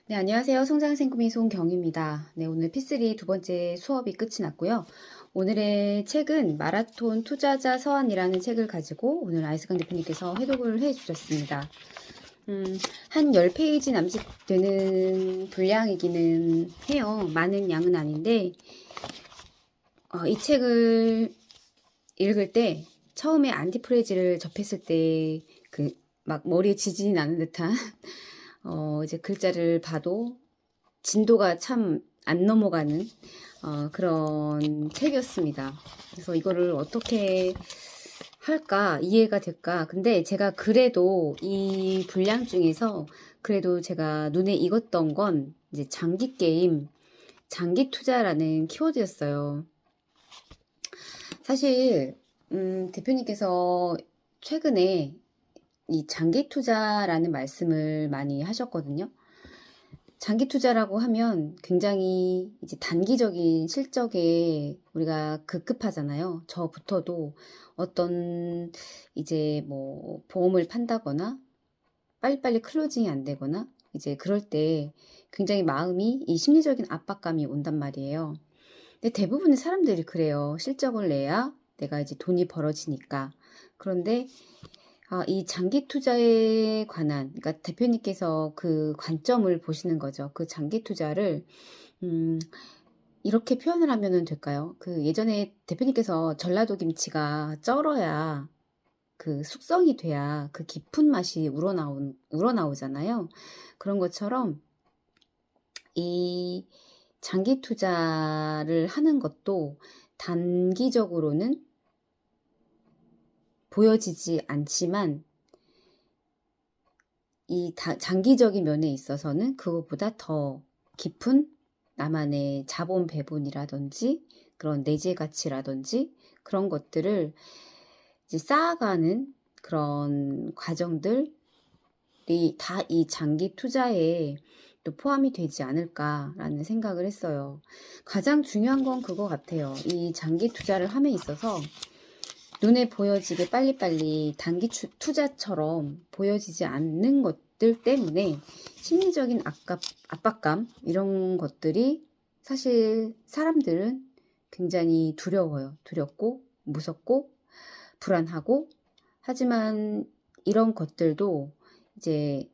네, 안녕하세요. 성장생금이 송경입니다. 네, 오늘 P3 두 번째 수업이 끝이 났고요. 오늘의 책은 마라톤 투자자 서한이라는 책을 가지고 오늘 아이스강 대표님께서 해독을 해 주셨습니다. 한 10페이지 남짓 되는 분량이기는 해요. 많은 양은 아닌데, 이 책을 읽을 때 처음에 안티프레이즈를 접했을 때 막 머리에 지진이 나는 듯한 이제 글자를 봐도 진도가 참 안 넘어가는 그런 책이었습니다. 그래서 이거를 어떻게 할까, 이해가 될까. 근데 제가 그래도 이 분량 중에서 그래도 제가 눈에 익었던 건 이제 장기 게임, 장기 투자라는 키워드였어요. 사실 대표님께서 최근에 이 장기 투자라는 말씀을 많이 하셨거든요. 장기 투자라고 하면 굉장히 이제 단기적인 실적에 우리가 급급하잖아요. 저부터도 어떤 이제 뭐 보험을 판다거나 빨리빨리 클로징이 안 되거나 이제 그럴 때 굉장히 마음이 이 심리적인 압박감이 온단 말이에요. 근데 대부분의 사람들이 그래요. 실적을 내야 내가 이제 돈이 벌어지니까. 그런데 이 장기 투자에 관한, 그러니까 대표님께서 그 관점을 보시는 거죠. 그 장기 투자를, 이렇게 표현을 하면 될까요? 그 예전에 대표님께서 전라도 김치가 쩔어야 그 숙성이 돼야 그 깊은 맛이 우러나오잖아요. 그런 것처럼 이 장기 투자를 하는 것도 단기적으로는 보여지지 않지만 이 장기적인 면에 있어서는 그것보다 더 깊은 나만의 자본 배분이라든지 그런 내재 가치라든지 그런 것들을 이제 쌓아가는 그런 과정들이 다 이 장기 투자에 또 포함이 되지 않을까라는 생각을 했어요. 가장 중요한 건 그거 같아요. 이 장기 투자를 함에 있어서 눈에 보여지게 빨리빨리 단기 투자처럼 보여지지 않는 것들 때문에 심리적인 압박감 이런 것들이 사실 사람들은 굉장히 두려워요. 두렵고 무섭고 불안하고 하지만 이런 것들도 이제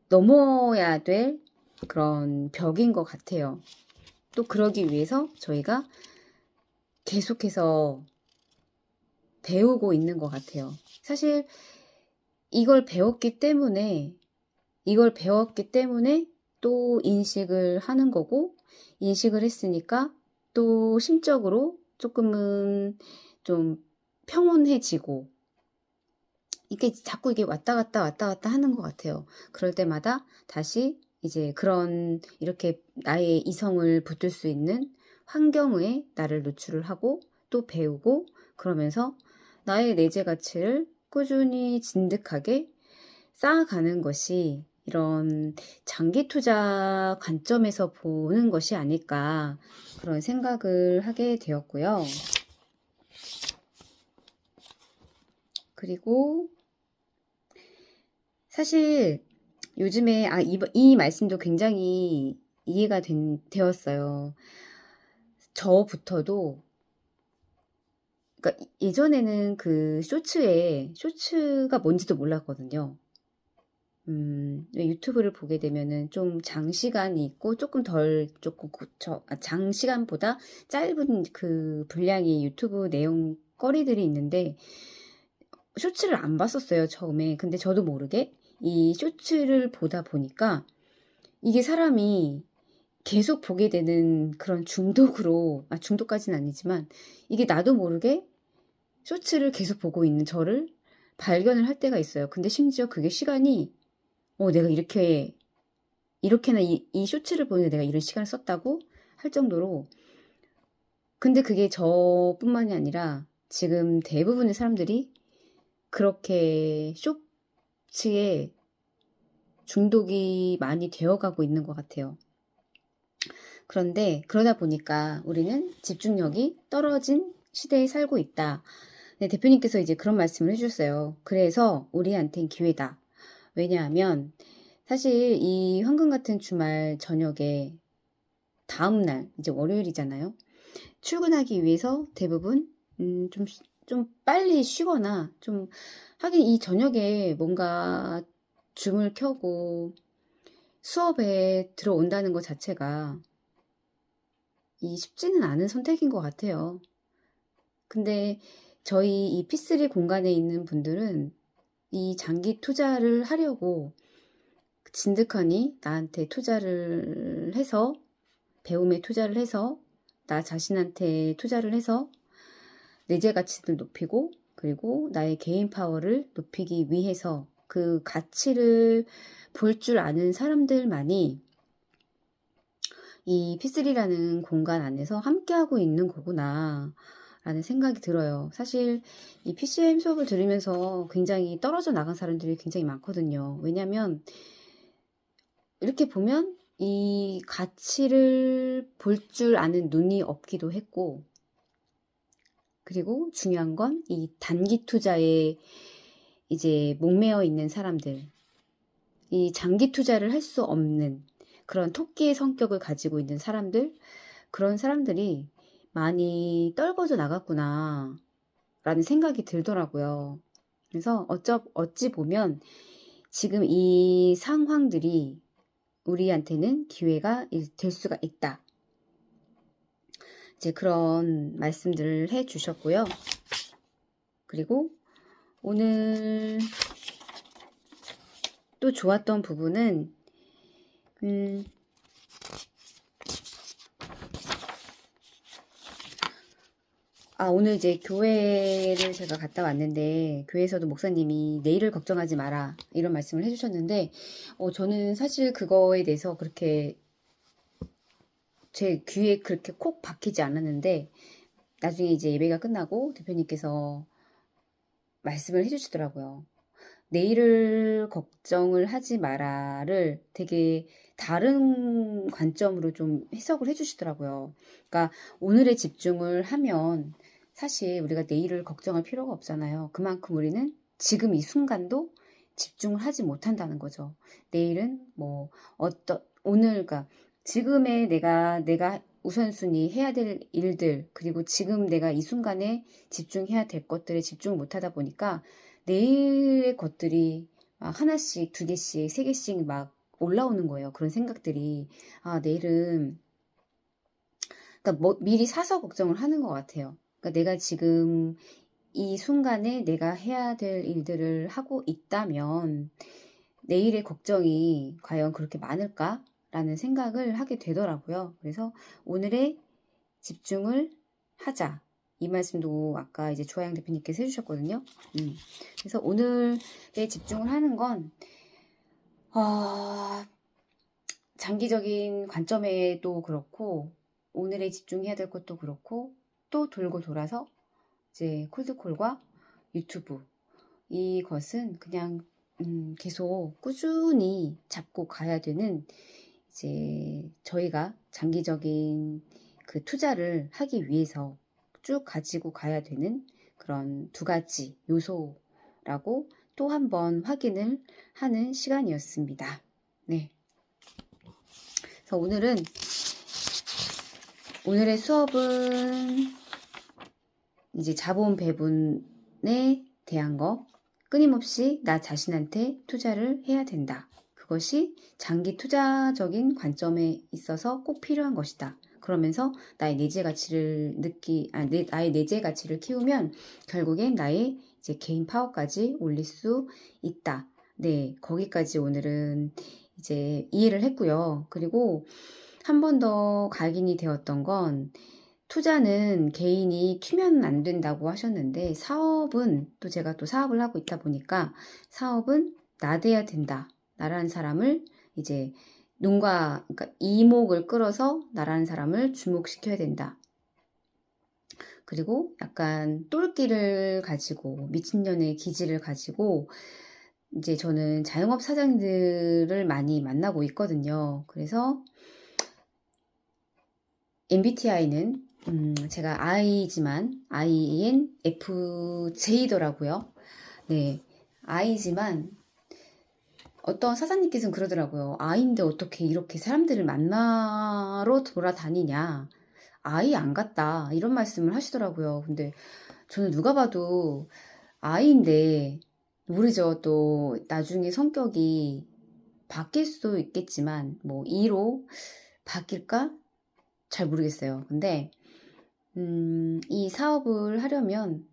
넘어야 될 그런 벽인 것 같아요. 또 그러기 위해서 저희가 계속해서 배우고 있는 것 같아요. 사실 이걸 배웠기 때문에 또 인식을 하는 거고, 인식을 했으니까 또 심적으로 조금은 좀 평온해지고, 이게 자꾸 이게 왔다 갔다 하는 것 같아요. 그럴 때마다 다시 이제 이렇게 나의 이성을 붙들 수 있는 환경에 나를 노출을 하고 또 배우고 그러면서 나의 내재 가치를 꾸준히 진득하게 쌓아가는 것이 이런 장기 투자 관점에서 보는 것이 아닐까 그런 생각을 하게 되었고요. 그리고 사실 요즘에 이 말씀도 굉장히 이해가 되었어요. 저부터도 그러니까 예전에는 그 쇼츠가 뭔지도 몰랐거든요. 유튜브를 보게 되면은 좀 장시간이 있고 장시간보다 짧은 그 분량의 유튜브 내용거리들이 있는데 쇼츠를 안 봤었어요, 처음에. 근데 저도 모르게 이 쇼츠를 보다 보니까 이게 사람이 계속 보게 되는 그런 중독까지는 아니지만 이게 나도 모르게 쇼츠를 계속 보고 있는 저를 발견을 할 때가 있어요. 근데 심지어 그게 시간이 내가 이렇게나 이 쇼츠를 보는데 내가 이런 시간을 썼다고 할 정도로 근데 그게 저뿐만이 아니라 지금 대부분의 사람들이 그렇게 쇼츠에 중독이 많이 되어가고 있는 것 같아요. 그런데 그러다 보니까 우리는 집중력이 떨어진 시대에 살고 있다. 네, 대표님께서 이제 그런 말씀을 해주셨어요. 그래서 우리한텐 기회다. 왜냐하면 사실 이 황금 같은 주말 저녁에 다음날 이제 월요일이잖아요. 출근하기 위해서 대부분 좀 빨리 쉬거나 좀 하긴 이 저녁에 뭔가 줌을 켜고 수업에 들어온다는 것 자체가 쉽지는 않은 선택인 것 같아요. 근데 저희 이 P3 공간에 있는 분들은 이 장기 투자를 하려고 진득하니 나한테 투자를 해서 배움에 투자를 해서 나 자신한테 투자를 해서 내재 가치를 높이고 그리고 나의 개인 파워를 높이기 위해서 그 가치를 볼 줄 아는 사람들만이 이 P3라는 공간 안에서 함께하고 있는 거구나 라는 생각이 들어요. 사실 이 PCM 수업을 들으면서 굉장히 떨어져 나간 사람들이 굉장히 많거든요. 왜냐면 이렇게 보면 이 가치를 볼 줄 아는 눈이 없기도 했고, 그리고 중요한 건 이 단기 투자에 이제 목매어 있는 사람들, 이 장기 투자를 할 수 없는 그런 토끼의 성격을 가지고 있는 사람들, 그런 사람들이 많이 떨궈져 나갔구나 라는 생각이 들더라고요. 그래서 어찌 보면 지금 이 상황들이 우리한테는 기회가 될 수가 있다. 이제 그런 말씀들을 해 주셨고요. 그리고 오늘 또 좋았던 부분은 오늘 이제 교회를 제가 갔다 왔는데 교회에서도 목사님이 내일을 걱정하지 마라 이런 말씀을 해주셨는데 저는 사실 그거에 대해서 그렇게 제 귀에 그렇게 콕 박히지 않았는데 나중에 이제 예배가 끝나고 대표님께서 말씀을 해주시더라고요. 내일을 걱정을 하지 마라를 되게 다른 관점으로 좀 해석을 해주시더라고요. 그러니까 오늘에 집중을 하면 사실 우리가 내일을 걱정할 필요가 없잖아요. 그만큼 우리는 지금 이 순간도 집중을 하지 못한다는 거죠. 내일은 뭐 오늘 그러니까 지금의 내가 우선순위 해야 될 일들 그리고 지금 내가 이 순간에 집중해야 될 것들에 집중을 못하다 보니까 내일의 것들이 하나씩, 두 개씩, 세 개씩 막 올라오는 거예요. 그런 생각들이. 내일은, 그러니까 미리 사서 걱정을 하는 것 같아요. 그러니까 내가 지금 이 순간에 내가 해야 될 일들을 하고 있다면 내일의 걱정이 과연 그렇게 많을까? 라는 생각을 하게 되더라고요. 그래서 오늘의 집중을 하자. 이 말씀도 아까 이제 조아영 대표님께서 해주셨거든요. 그래서 오늘에 집중을 하는 건 장기적인 관점에도 그렇고 오늘에 집중해야 될 것도 그렇고 또 돌고 돌아서 이제 콜드콜과 유튜브 이것은 그냥 계속 꾸준히 잡고 가야 되는 이제 저희가 장기적인 그 투자를 하기 위해서 쭉 가지고 가야 되는 그런 두 가지 요소라고 또 한 번 확인을 하는 시간이었습니다. 네. 그래서 오늘의 수업은 이제 자본 배분에 대한 거 끊임없이 나 자신한테 투자를 해야 된다. 그것이 장기 투자적인 관점에 있어서 꼭 필요한 것이다. 그러면서 나의 내재 가치를 나의 내재 가치를 키우면 결국엔 나의 이제 개인 파워까지 올릴 수 있다. 네, 거기까지 오늘은 이제 이해를 했고요. 그리고 한 번 더 각인이 되었던 건 투자는 개인이 튀면 안 된다고 하셨는데 사업은 또 제가 또 사업을 하고 있다 보니까 사업은 나대야 된다. 나라는 사람을 이제 그러니까 이목을 끌어서 나라는 사람을 주목시켜야 된다. 그리고 약간 똘끼를 가지고 미친년의 기질을 가지고 이제 저는 자영업 사장들을 많이 만나고 있거든요. 그래서 MBTI는 제가 I지만 INFJ더라고요. 네, I지만 어떤 사장님께서는 그러더라고요. 아이인데 어떻게 이렇게 사람들을 만나러 돌아다니냐. 아이 안 같다. 이런 말씀을 하시더라고요. 근데 저는 누가 봐도 아이인데, 모르죠. 또 나중에 성격이 바뀔 수도 있겠지만, 뭐, 이로 바뀔까? 잘 모르겠어요. 근데, 이 사업을 하려면,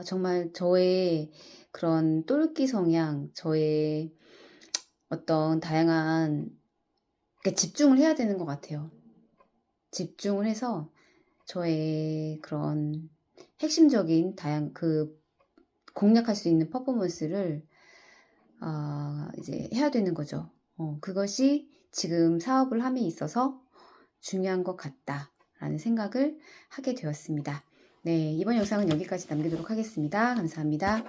정말 저의 그런 똘끼 성향, 저의 어떤 다양한, 그러니까 집중을 해야 되는 것 같아요. 집중을 해서 저의 그런 핵심적인 공략할 수 있는 퍼포먼스를 이제 해야 되는 거죠. 그것이 지금 사업을 함에 있어서 중요한 것 같다라는 생각을 하게 되었습니다. 네, 이번 영상은 여기까지 남기도록 하겠습니다. 감사합니다.